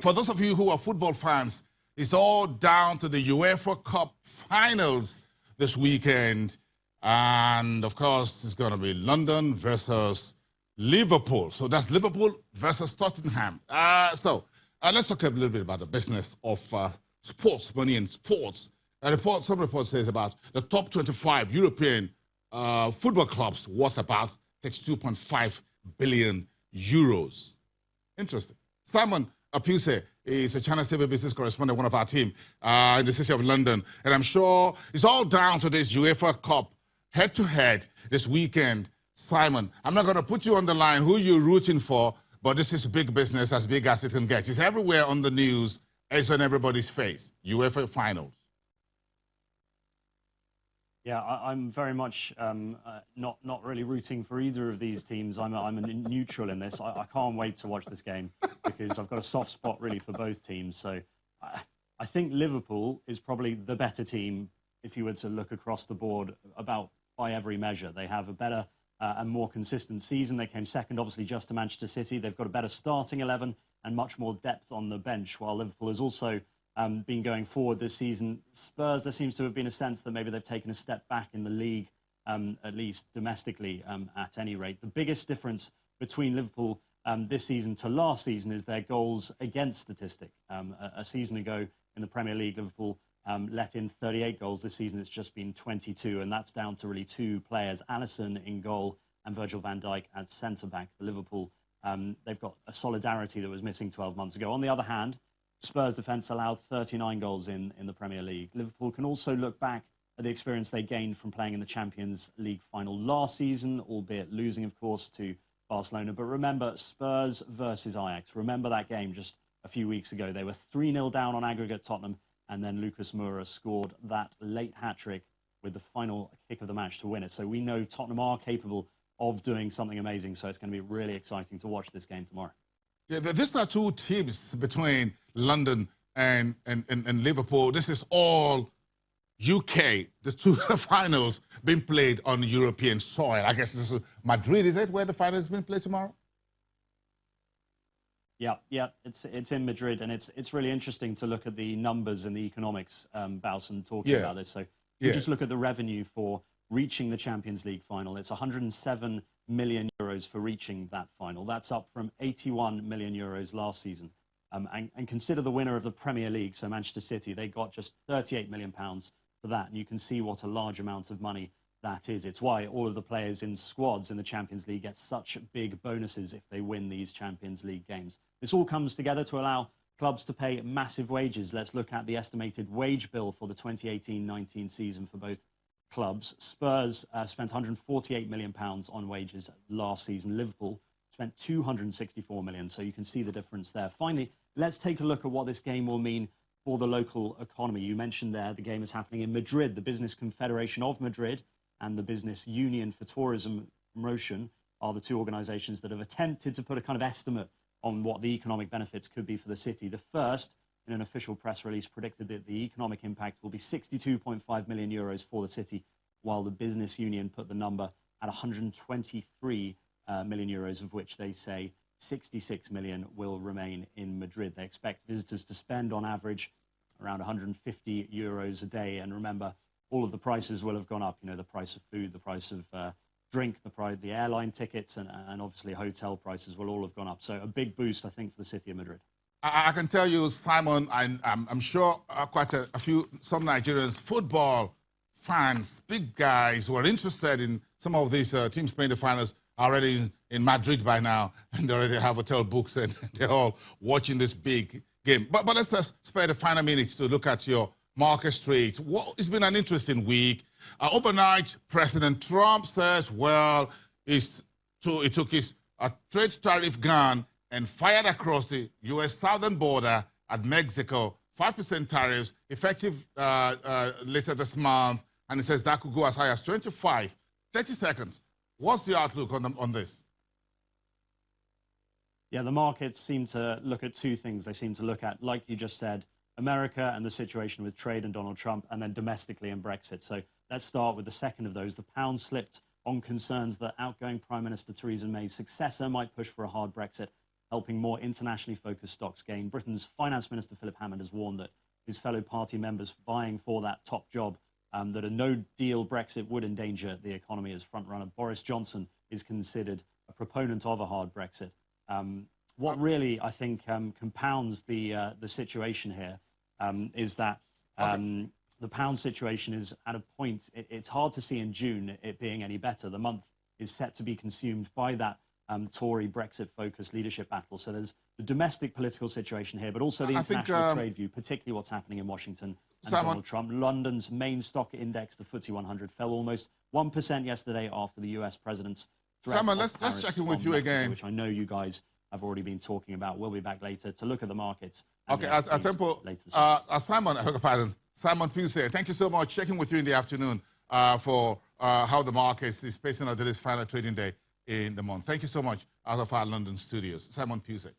for those of you who are football fans, it's all down to the UEFA Cup finals this weekend. And, of course, it's going to be London versus Liverpool. So that's Liverpool versus Tottenham. Let's talk a little bit about the business of sports, money in sports. Some reports says about the top 25 European football clubs worth about 32.5 billion euros. Interesting. Simon Apuse is a China TV business correspondent, one of our team in the city of London. And I'm sure it's all down to this UEFA Cup head-to-head this weekend. Simon, I'm not going to put you on the line who you're rooting for, but this is big business, as big as it can get. It's everywhere on the news. It's on everybody's face. UEFA finals. Yeah, I'm very much not really rooting for either of these teams. I'm a neutral in this. I can't wait to watch this game because I've got a soft spot really for both teams. So I think Liverpool is probably the better team if you were to look across the board about by every measure. They have a better and more consistent season. They came second, obviously, just to Manchester City. They've got a better starting 11 and much more depth on the bench, while Liverpool has also been going forward this season. Spurs, there seems to have been a sense that maybe they've taken a step back in the league, at least domestically, at any rate. The biggest difference between Liverpool this season to last season is their goals against statistic. A season ago in the Premier League, Liverpool let in 38 goals. This season it's just been 22, and that's down to really two players, Alisson in goal and Virgil van Dijk at centre-back for Liverpool. They've got a solidarity that was missing 12 months ago. On the other hand, Spurs defence allowed 39 goals in the Premier League. Liverpool can also look back at the experience they gained from playing in the Champions League final last season, albeit losing, of course, to Barcelona. But remember, Spurs versus Ajax. Remember that game just a few weeks ago. They were 3-0 down on aggregate, Tottenham, and then Lucas Moura scored that late hat-trick with the final kick of the match to win it. So we know Tottenham are capable of doing something amazing, so it's going to be really exciting to watch this game tomorrow. Yeah, these are two teams between London and Liverpool. This is all UK. The two finals being played on European soil. I guess this is Madrid, is it, where the final is being played tomorrow? Yeah, it's in Madrid, and it's really interesting to look at the numbers and the economics, Bowson, talking about this. So you just look at the revenue for reaching the Champions League final. It's 107 million euros for reaching that final. That's up from 81 million euros last season. And consider the winner of the Premier League, so Manchester City, they got just 38 million pounds for that. And you can see what a large amount of money that is. It's why all of the players in squads in the Champions League get such big bonuses if they win these Champions League games. This all comes together to allow clubs to pay massive wages. Let's look at the estimated wage bill for the 2018-19 season for both clubs. Spurs spent 148 million pounds on wages last season. Liverpool spent 264 million, so you can see the difference there. Finally, let's take a look at what this game will mean for the local economy. You mentioned there the game is happening in Madrid. The Business Confederation of Madrid and the Business Union for Tourism Promotion are the two organisations that have attempted to put a kind of estimate on what the economic benefits could be for the city. The first, in an official press release, predicted that the economic impact will be 62.5 million euros for the city, while the Business Union put the number at 123 million euros, of which they say 66 million will remain in Madrid. They expect visitors to spend on average around 150 euros a day. And remember, all of the prices will have gone up. You know, the price of food, the price of drink, the airline tickets, and obviously hotel prices will all have gone up. So a big boost, I think, for the city of Madrid. I can tell you, Simon, I'm sure quite some Nigerians, football fans, big guys who are interested in some of these teams playing the finals are already in Madrid by now, and they already have hotel books, and they're all watching this big game. But let's spare the final minutes to look at your Market Street. It's been an interesting week. Overnight, President Trump says, well, he took his trade tariff gun and fired across the U.S. southern border at Mexico, 5% tariffs, effective later this month, and he says that could go as high as 25. 30 seconds. What's the outlook on this? Yeah, the markets seem to look at two things. They seem to look at, like you just said, America and the situation with trade and Donald Trump, and then domestically and Brexit. So let's start with the second of those. The pound slipped on concerns that outgoing Prime Minister Theresa May's successor might push for a hard Brexit helping more internationally focused stocks gain. Britain's Finance Minister Philip Hammond has warned that his fellow party members vying for that top job, that a no-deal Brexit would endanger the economy as frontrunner. Boris Johnson is considered a proponent of a hard Brexit. What really, I think, compounds the situation here is that the pound situation is at a point, it's hard to see in June it being any better. The month is set to be consumed by that Tory Brexit-focused leadership battle. So there's the domestic political situation here, but also the international trade view, particularly what's happening in Washington and Donald Trump. London's main stock index, the FTSE 100, fell almost 1% yesterday after the US president's threat. Simon, let's check in with you again. Which I know you guys have already been talking about. We'll be back later to look at the markets. Okay, at Tempo, Simon Pusey, thank you so much. Checking with you in the afternoon for how the markets is facing out this final trading day in the month. Thank you so much out of our London studios. Simon Pusey.